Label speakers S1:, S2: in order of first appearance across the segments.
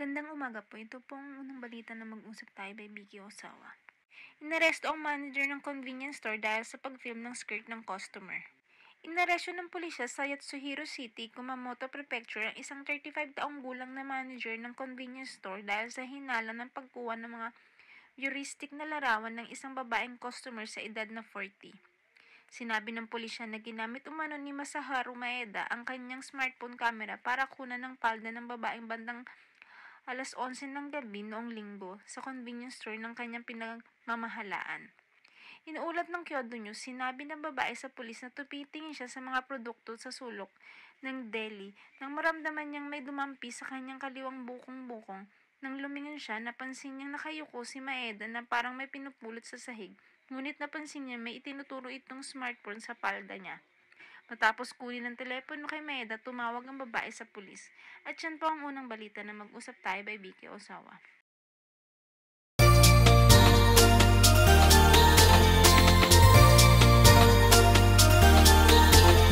S1: Magandang umaga po. Ito po ang unang balita na mag-usap tayo by Vicky Osawa. Inaresto ang manager ng convenience store dahil sa pag-film ng skirt ng customer. Inaresto ng pulisya sa Yatsuhiro City, Kumamoto Prefecture ang isang 35 taong gulang na manager ng convenience store dahil sa hinala ng pagkuha ng mga heuristic na larawan ng isang babaeng customer sa edad na 40. Sinabi ng pulisya na ginamit umano ni Masaharu Maeda ang kanyang smartphone camera para kunan ng palda ng babaeng bandang alas 11 ng gabi noong linggo sa convenience store ng kanyang pinagmamahalaan. Inuulat ng Kyodo News, sinabi ng babae sa pulis na tumitingin siya sa mga produkto sa sulok ng deli nang maramdaman niyang may dumampi sa kanyang kaliwang bukong-bukong. Nang lumingon siya, napansin niyang nakayuko si Maeda na parang may pinupulot sa sahig, ngunit napansin niya may itinuturo itong smartphone sa palda niya. Matapos kunin ng telepono kay Maeda, tumawag ang babae sa pulis. At yan po ang unang balita na mag-usap tayo by Vicky Osawa.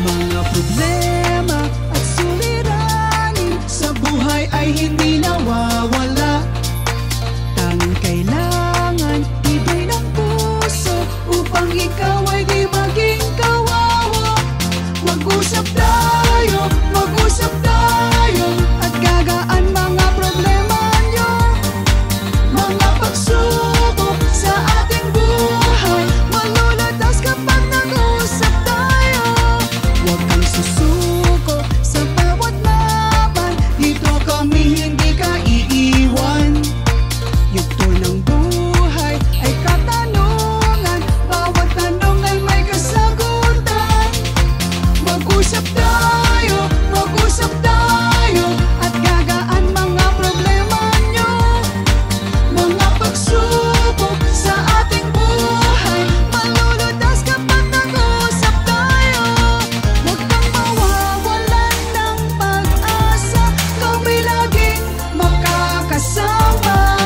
S2: Mga problema at suliranin sa buhay ay hindi nawawala. Tanging kailangan ibig ng puso upang ikaw ay di maging kawawa. Mag-usap tayo at gagaan mga problema nyo. Mga pagsubok sa ating buhay malulutas kapag nag-usap tayo. Huwag kang susuko sa bawat laban, dito kami hindi ka iiwan. Yugto ng buhay ay katanungan, bawat tanong ay may kasagutan. Mag-usap tayo at gagaan mga problema nyo. Mga pagsubok sa ating buhay malulutas kapag nag-usap tayo. Huwag kang mawawalan ng pag-asa, kami laging makakasama,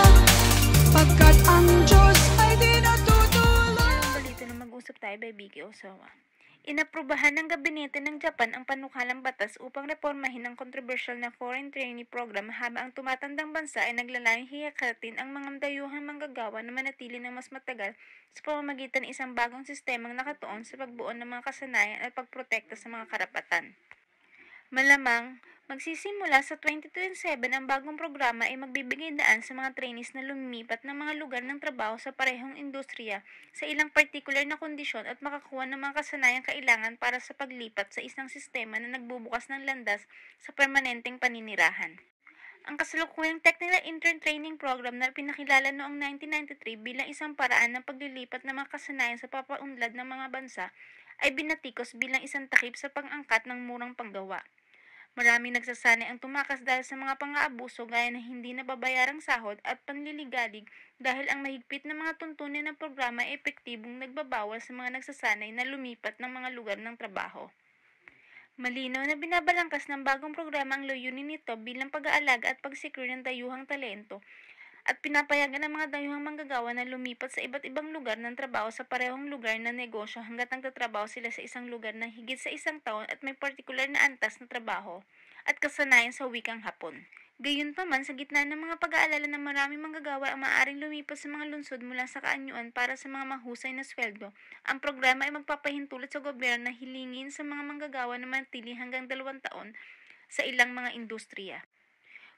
S2: pagkat ang Diyos ay di natutulog.
S1: Balita na mag-usap tayo by Vicky Osawa. Inaprubahan ng gabinete ng Japan ang panukalang batas upang reformahin ang kontrobersyal na foreign trainee program habang ang tumatandang bansa ay naglalayong hiyakatin ang mga dayuhang manggagawa na manatili ng mas matagal sa pamamagitan ng isang bagong sistemang nakatuon sa pagbuo ng mga kasanayan at pagprotekta sa mga karapatan. Malamang, magsisimula sa 2027 ang bagong programa ay magbibigay daan sa mga trainees na lumipat ng mga lugar ng trabaho sa parehong industriya sa ilang partikular na kondisyon at makakuha ng mga kasanayang kailangan para sa paglipat sa isang sistema na nagbubukas ng landas sa permanenteng paninirahan. Ang kasalukuyang Technical Intern Training Program na pinakilala noong 1993 bilang isang paraan ng paglilipat ng mga kasanayan sa papaunlad ng mga bansa ay binatikos bilang isang takip sa pang-angkat ng murang panggawa. Maraming nagsasanay ang tumakas dahil sa mga pang-aabuso gaya ng hindi nababayarang sahod at panliligalig dahil ang mahigpit na mga tuntunin ng programa ay epektibong nagbabawal sa mga nagsasanay na lumipat ng mga lugar ng trabaho. Malinaw na binabalangkas ng bagong programa ang layunin nito bilang pag-aalaga at pag-secure ng dayuhang talento at pinapayagan ng mga dayuhang manggagawa na lumipat sa iba't ibang lugar ng trabaho sa parehong lugar na negosyo hanggat nagtatrabaho sila sa isang lugar na higit sa isang taon at may partikular na antas na trabaho at kasanayan sa wikang Hapon. Gayunpaman, sa gitna ng mga pag-aalala ng maraming manggagawa ang maaaring lumipat sa mga lungsod mula sa kaanyuan para sa mga mahusay na sweldo, ang programa ay magpapahintulot sa gobyerno na hilingin sa mga manggagawa na manatili hanggang 2 taon sa ilang mga industriya.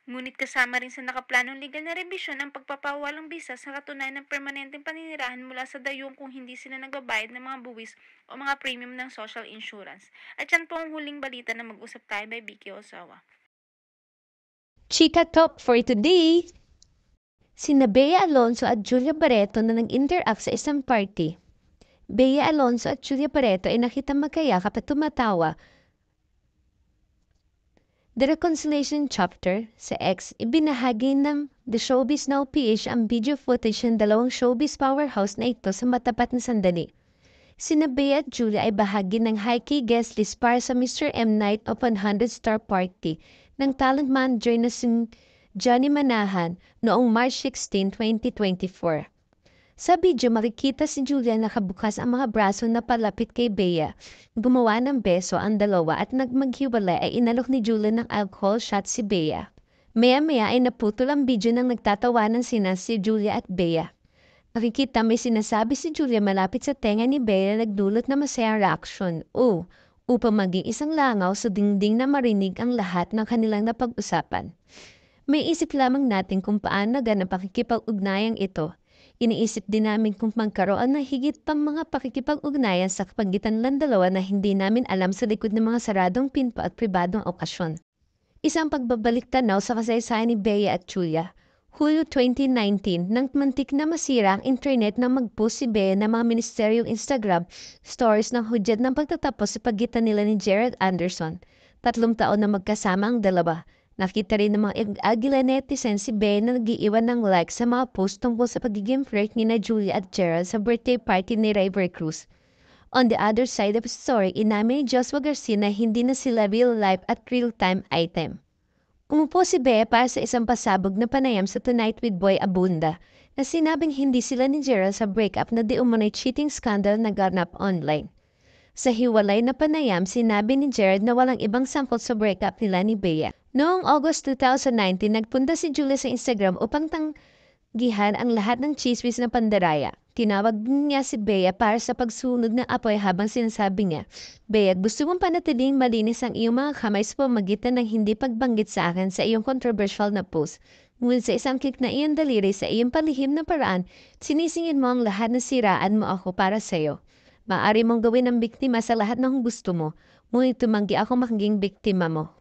S1: Ngunit kasama rin sa nakaplanong legal na rebisyon ang pagpapawalang bisa sa katunayan ng permanenteng paninirahan mula sa dayuhang kung hindi sila nagbabayad ng mga buwis o mga premium ng social insurance. At yan po ang huling balita na mag-usap tayo by Vicky Osawa.
S3: Chika Top for today! Sina Bea Alonso at Julia Barreto na nag-interact sa isang party. Bea Alonso at Julia Barreto ay nakita magkayakap at tumatawa. The Reconciliation Chapter sa X, ibinahagi ng The Showbiz Now PH ang video footage ng dalawang showbiz powerhouse na ito sa matapat na sandali. Sina Bea at Julia ay bahagi ng high-key guest list para sa Mr. M Night of 100 Star Party ng talent manager na si Johnny Manahan noong March 16, 2024. Sa video, makikita si Julia nakabukas ang mga braso na palapit kay Bea. Gumawa ng beso ang dalawa at nagmaghiwalay ay inalok ni Julia ng alcohol shot si Bea. Maya-maya ay naputol ang video ng nagtatawanan sina si Julia at Bea. Makikita may sinasabi si Julia malapit sa tenga ni Bea na nagdulot na masayang reaksyon. Upang maging isang langaw sa dingding na marinig ang lahat ng kanilang napag-usapan. May isip lamang natin kung paano ganap pakikipag-ugnayang ito. Iniisip din namin kung magkaroon ng higit pang mga pakikipag-ugnayan sa pagitan ng dalawa na hindi namin alam sa likod ng mga saradong pinto at pribadong okasyon. Isang pagbabalik tanaw sa kasaysayan ni Bea at Julia. Hulyo 2019, nang mantik na masira ang internet nang mag-post si Bea ng mga ministeryong Instagram stories ng hudyat ng pagtatapos sa pagitan nila ni Gerald Anderson. 3 taon na magkasama ang dalawa. Nakita rin ng mga agila netizens si Bea na nag-iiwan ng like sa mga post tungkol sa pagiging flirt ni na Julia at Gerald sa birthday party ni River Cruz. On the other side of the story, inamin ni Joshua Garcia na hindi na sila real life at real-time item. Umupo si Bea para sa isang pasabog na panayam sa Tonight with Boy Abunda na sinabing hindi sila ni Gerald sa breakup na di umunay cheating scandal na ganap online. Sa hiwalay na panayam, sinabi ni Gerald na walang ibang sangkot sa breakup nila ni Bea. Noong August 2019, nagpunta si Julia sa Instagram upang tanggihan ang lahat ng chismis na pandaraya. Tinawag niya si Bea para sa pagsunod ng apoy habang sinasabi niya, Bea, gusto mong panatiling malinis ang iyong mga kamay sa pamagitan ng hindi pagbanggit sa akin sa iyong controversial na post. Ngunit sa isang klik na iyong daliri sa iyong palihim na paraan, sinisingin mo ang lahat na siraan mo ako para sa iyo. Maaari mong gawin ang biktima sa lahat ng gusto mo, ngunit tumanggi ako maging biktima mo.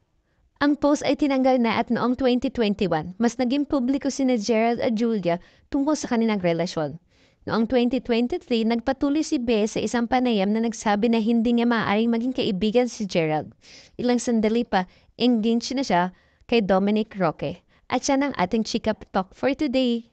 S3: Ang post ay tinanggal na at noong 2021, mas naging publiko sina Gerald at Julia tungkol sa kanilang relasyon. Noong 2023, nagpatuloy si Bea sa isang panayam na nagsabi na hindi niya maaaring maging kaibigan si Gerald. Ilang sandali pa, engaged na siya kay Dominic Roque. At siya ng ating Chika Talk for today.